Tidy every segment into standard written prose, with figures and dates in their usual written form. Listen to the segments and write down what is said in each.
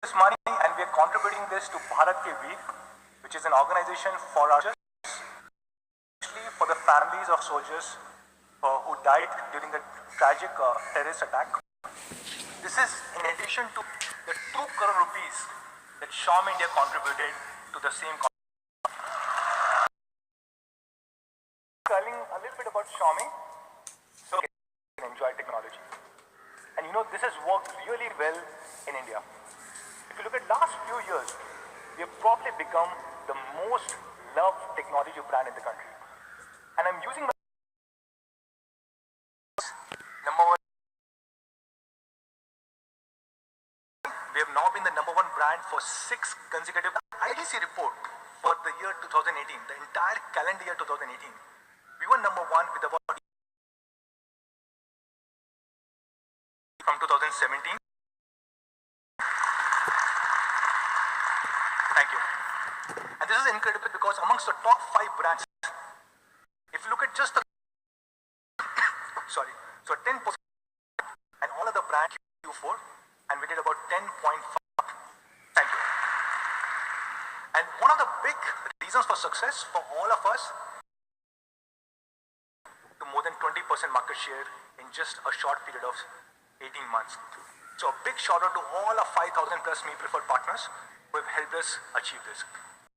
this money and we are contributing this to Bharat Ke Veer, which is an organization for our especially for the families of soldiers who died during the tragic terrorist attack. This is in addition to the 2 crore rupees that Shom India contributed to the same. Telling a little bit about Xiaomi, so you can enjoy technology. And you know, this has worked really well in India. If you look at last few years, we have probably become the most loved technology brand in the country. And I'm using my number one. We have now been the number one brand for 6 consecutive IDC report for the year 2018, the entire calendar year 2018. We were number one with about from 2017. Thank you. And this is incredible because amongst the top 5 brands, if you look at just the sorry, so 10% and all other brands Q4, and we did about 10.5. Thank you. And one of the big reasons for success for all of us to more than 20% market share in just a short period of 18 months. So a big shout out to all our 5,000 plus Me Preferred partners who have helped us achieve this.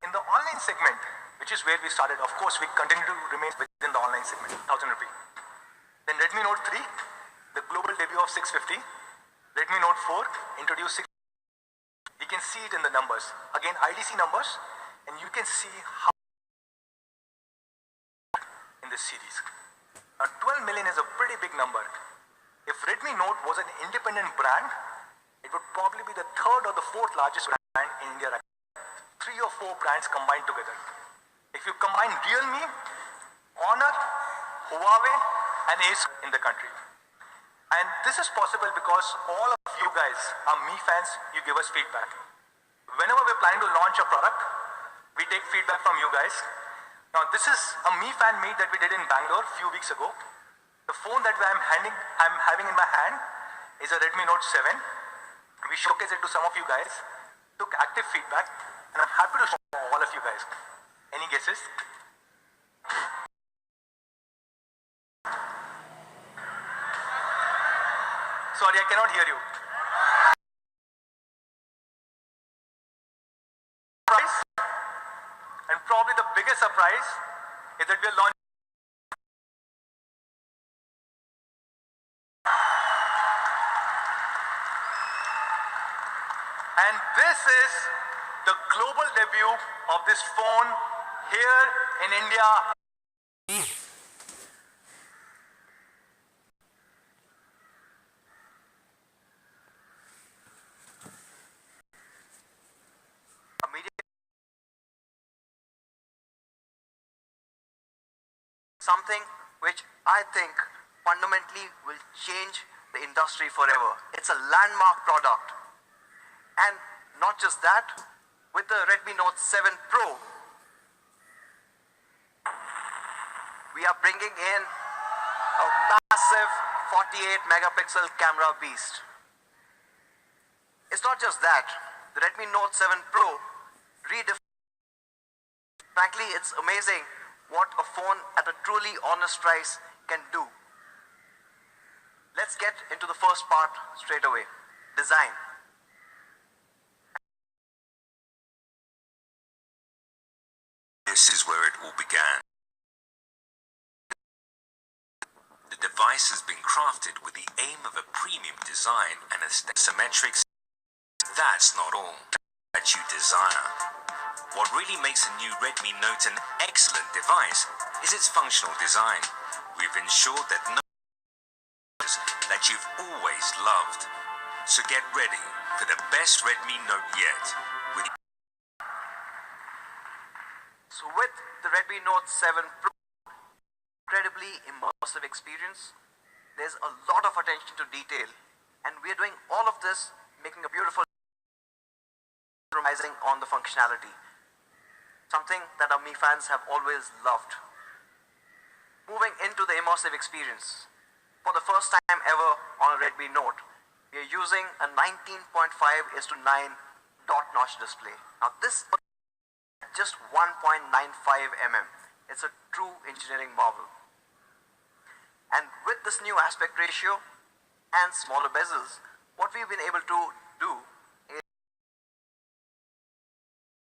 In the online segment, which is where we started, of course, we continue to remain within the online segment, 1,000 rupee. Then Redmi Note 3, the global debut of 650. Redmi Note 4, introduced 6. You can see it in the numbers. Again, IDC numbers, and you can see how in this series. Now, 12 million is a pretty big number. If Redmi Note was an independent brand, it would probably be the 3rd or the 4th largest brand in India. 3 or 4 brands combined together. If you combine Realme, Honor, Huawei, and Ace in the country. And this is possible because all of you guys are Me fans, you give us feedback. Whenever we're planning to launch a product, we take feedback from you guys. Now this is a Me fan meet that we did in Bangalore a few weeks ago. The phone that I'm having in my hand is a Redmi Note 7. We showcased it to some of you guys, took active feedback, and I'm happy to show all of you guys. Any guesses? Sorry, I cannot hear you. And probably the biggest surprise is that we are launching. And this is the global debut of this phone here in India. Something which I think fundamentally will change the industry forever. It's a landmark product. And not just that, with the Redmi Note 7 Pro, we are bringing in a massive 48 megapixel camera beast. It's not just that, the Redmi Note 7 Pro frankly, it's amazing what a phone at a truly honest price can do. Let's get into the first part straight away, design. This is where it all began. The device has been crafted with the aim of a premium design and a symmetric. That's not all that you desire. What really makes the new Redmi Note an excellent device is its functional design. We've ensured that that you've always loved. So get ready for the best Redmi Note yet. So with the Redmi Note 7 Pro, incredibly immersive experience, there's a lot of attention to detail, and we're doing all of this making a beautiful compromising on the functionality, something that our Mi fans have always loved. Moving into the immersive experience, for the first time ever on a Redmi Note, we are using a 19.5:9 top-notch display. Now this is just 1.95 mm. It's a true engineering marvel. And with this new aspect ratio and smaller bezels, what we've been able to do is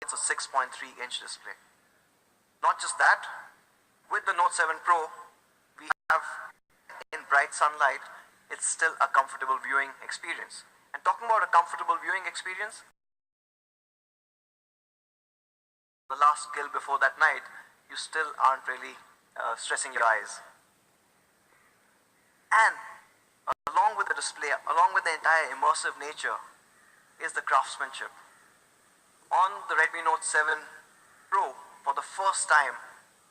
it's a 6.3-inch display. Not just that, with the Note 7 Pro, we have in bright sunlight, it's still a comfortable viewing experience. And talking about a comfortable viewing experience, the last kill before that night, you still aren't really stressing your eyes. And along with the display, along with the entire immersive nature, is the craftsmanship. On the Redmi Note 7 Pro, for the first time,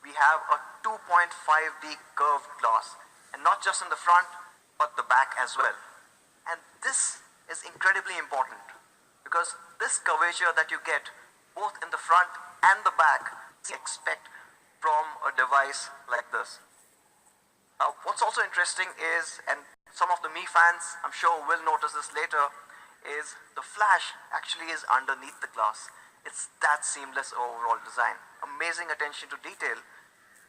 we have a 2.5D curved glass. And not just in the front, but the back as well. And this is incredibly important because this curvature that you get both in the front and the back, you expect from a device like this. What's also interesting is, and some of the Mi fans I'm sure will notice this later, is the flash actually is underneath the glass. It's that seamless overall design. Amazing attention to detail.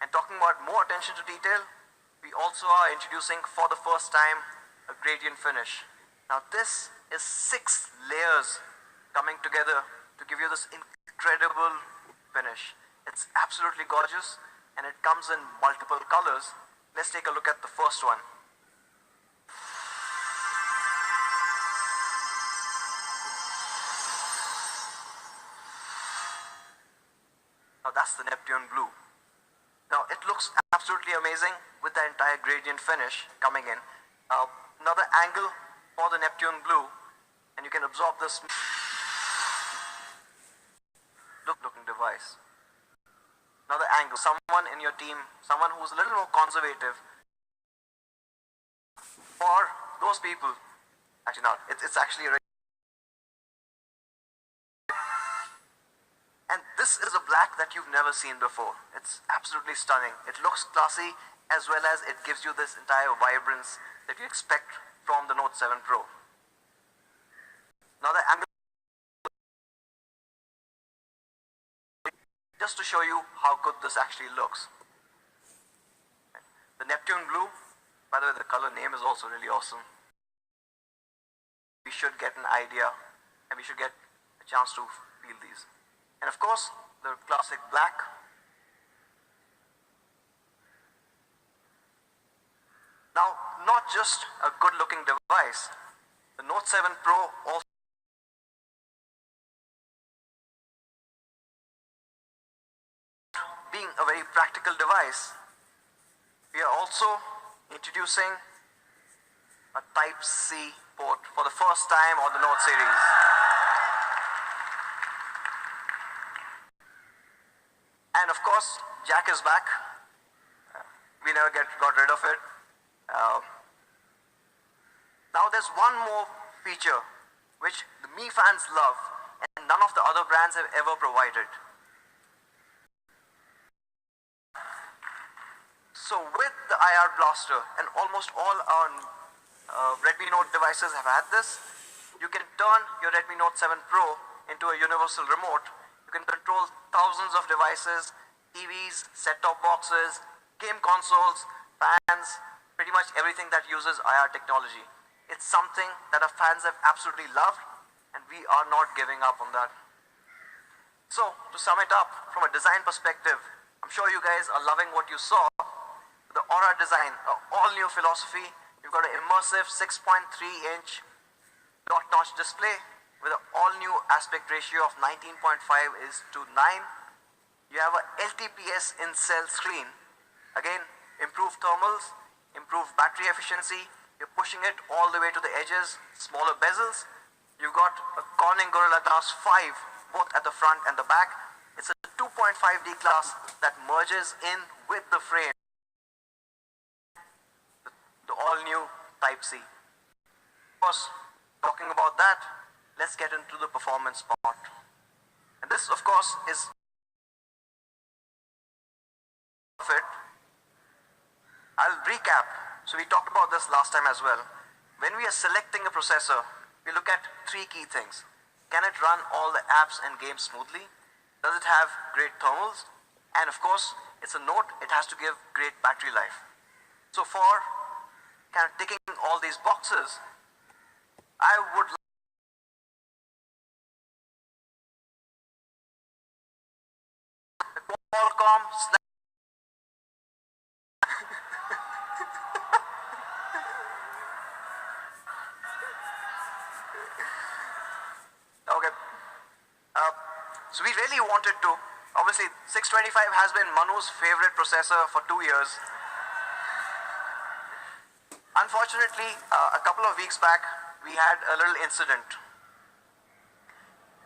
And talking about more attention to detail, we also are introducing for the first time a gradient finish. Now this is 6 layers coming together to give you this incredible finish. It's absolutely gorgeous and it comes in multiple colors. Let's take a look at the first one. Now that's the Neptune blue. Now it looks absolutely amazing with the entire gradient finish coming in. Another angle for the Neptune blue, and you can absorb this looking device. Another angle, someone in your team, someone who's a little more conservative. For those people, actually not, it's actually a and this is a black that you've never seen before. It's absolutely stunning. It looks classy as well as it gives you this entire vibrance that you expect from the Note 7 Pro. Now the angle, just to show you how good this actually looks. The Neptune blue, by the way, the color name is also really awesome. We should get an idea and we should get a chance to feel these. And of course, the classic black. Now, not just a good looking device, the Note 7 Pro also being a very practical device, we are also introducing a Type-C port for the first time on the Note series. And of course, jack is back. We never got rid of it. Now there's one more feature which the Mi fans love and none of the other brands have ever provided. So with the IR blaster, and almost all our Redmi Note devices have had this, you can turn your Redmi Note 7 Pro into a universal remote. You can control thousands of devices, TVs, set-top boxes, game consoles, fans, pretty much everything that uses IR technology. It's something that our fans have absolutely loved, and we are not giving up on that. So, to sum it up, from a design perspective, I'm sure you guys are loving what you saw. The Aura design, an all-new philosophy. You've got an immersive 6.3-inch dot-notch display with an all-new aspect ratio of 19.5:9. You have a LTPS in-cell screen. Again, improved thermals, improved battery efficiency. You're pushing it all the way to the edges, smaller bezels. You've got a Corning Gorilla Glass 5, both at the front and the back. It's a 2.5D glass that merges in with the frame. The all-new Type-C. Of course, talking about that, let's get into the performance part. And this, of course, is it. I'll recap. So we talked about this last time as well. When we are selecting a processor, we look at 3 key things. Can it run all the apps and games smoothly? Does it have great thermals? And of course, it's a Note, it has to give great battery life. So for kind of ticking all these boxes, I would like the Qualcomm Okay. So we really wanted to. Obviously, 625 has been Manu's favorite processor for 2 years. Unfortunately, a couple of weeks back, we had a little incident.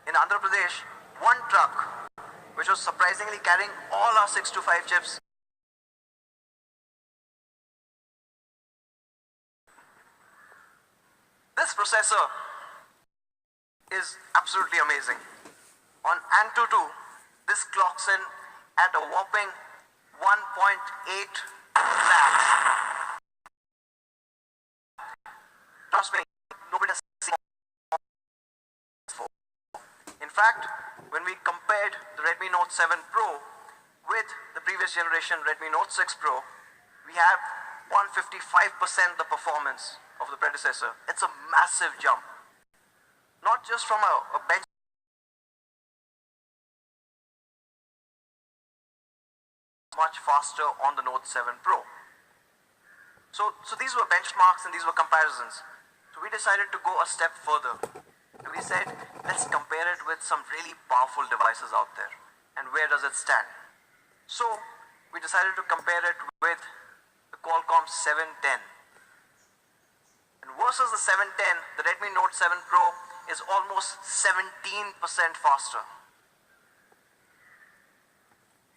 In Andhra Pradesh, one truck, which was surprisingly carrying all our 625 chips, this processor is absolutely amazing. On Antutu, this clocks in at a whopping 1.8 lakhs. Trust me, nobody has seen this before. In fact, when we compared the Redmi Note 7 Pro with the previous generation Redmi Note 6 Pro, we have 155% the performance of the predecessor. It's a massive jump. Not just from a bench much faster on the Note 7 Pro. So these were benchmarks and these were comparisons. So we decided to go a step further. And we said, let's compare it with some really powerful devices out there. And where does it stand? So we decided to compare it with the Qualcomm 710. And versus the 710, the Redmi Note 7 Pro is almost 17% faster.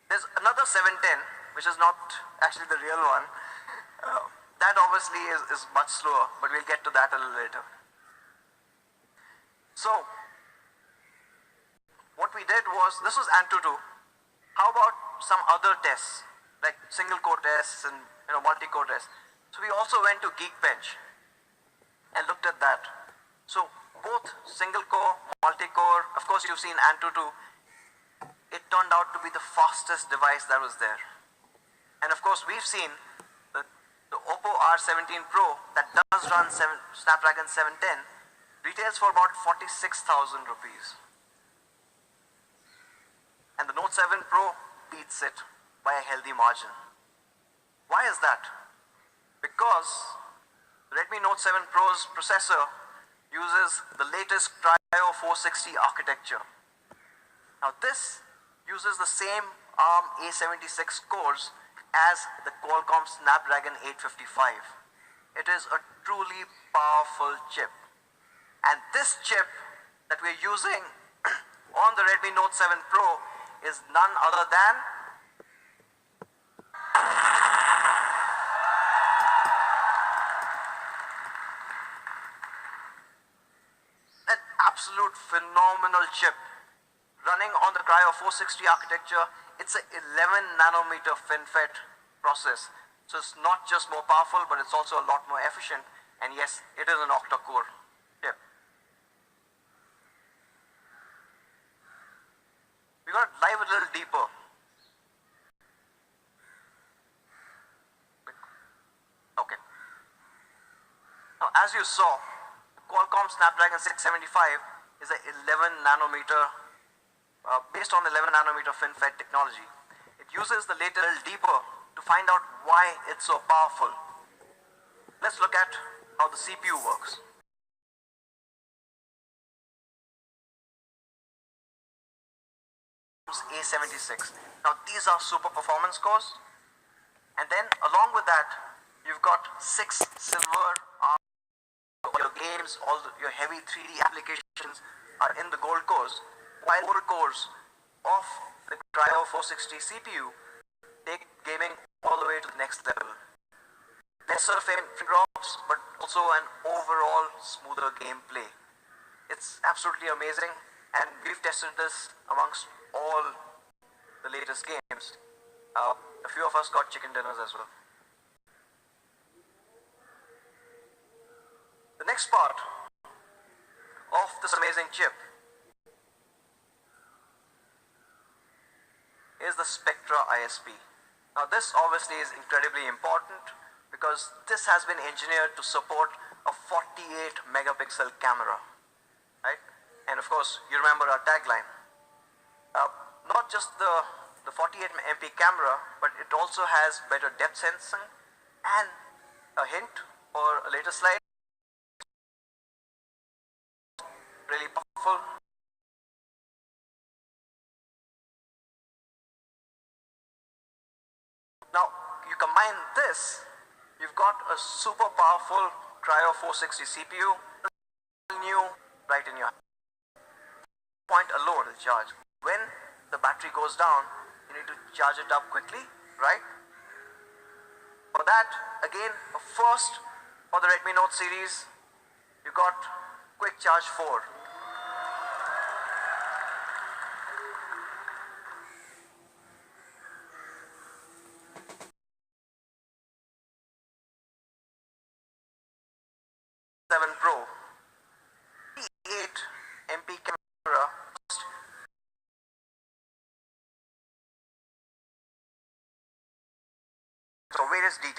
There's another 710, which is not actually the real one. That obviously is much slower, but we'll get to that a little later. So, what we did was, this was Antutu. How about some other tests, like single core tests and multi-core tests? So we also went to Geekbench and looked at that. So both single core, multi-core, of course you've seen Antutu, it turned out to be the fastest device that was there. And of course we've seen the Oppo R17 Pro that does run Snapdragon 710 retails for about 46,000 rupees. And the Note 7 Pro beats it by a healthy margin. Why is that? Because the Redmi Note 7 Pro's processor uses the latest Cryo 460 architecture. Now this uses the same ARM A76 cores as the Qualcomm Snapdragon 855. It is a truly powerful chip. And this chip that we're using on the Redmi Note 7 Pro is none other than an absolute phenomenal chip running on the Cryo 460 architecture. It's an 11 nanometer FinFET process. So it's not just more powerful, but it's also a lot more efficient. And yes, it is an octa-core chip. We're going to dive a little deeper. Okay. Now, as you saw, the Qualcomm Snapdragon 675 is an 11 nanometer based on 11 nanometer FinFET technology. It uses the later deeper to find out why it's so powerful. Let's look at how the CPU works. A76. Now these are super performance cores, and then along with that you've got 6 silver your games, your heavy 3D applications are in the gold cores, while gold cores of the Cryo 460 CPU take gaming all the way to the next level. Lesser frame drops, but also an overall smoother gameplay. It's absolutely amazing, and we've tested this amongst all the latest games. A few of us got chicken dinners as well. The next part of this amazing chip is the Spectra ISP. Now this obviously is incredibly important because this has been engineered to support a 48 megapixel camera, right? And of course, you remember our tagline. Not just the 48 MP camera, but it also has better depth sensing and a hint or a later slide. Really powerful. Now, you combine this, you've got a super powerful Cryo 460 CPU, new right in your point alone will charge. When the battery goes down, you need to charge it up quickly, right? For that, again, a first for the Redmi Note series, you got Quick Charge 4. Pro 8 MP camera. So various details.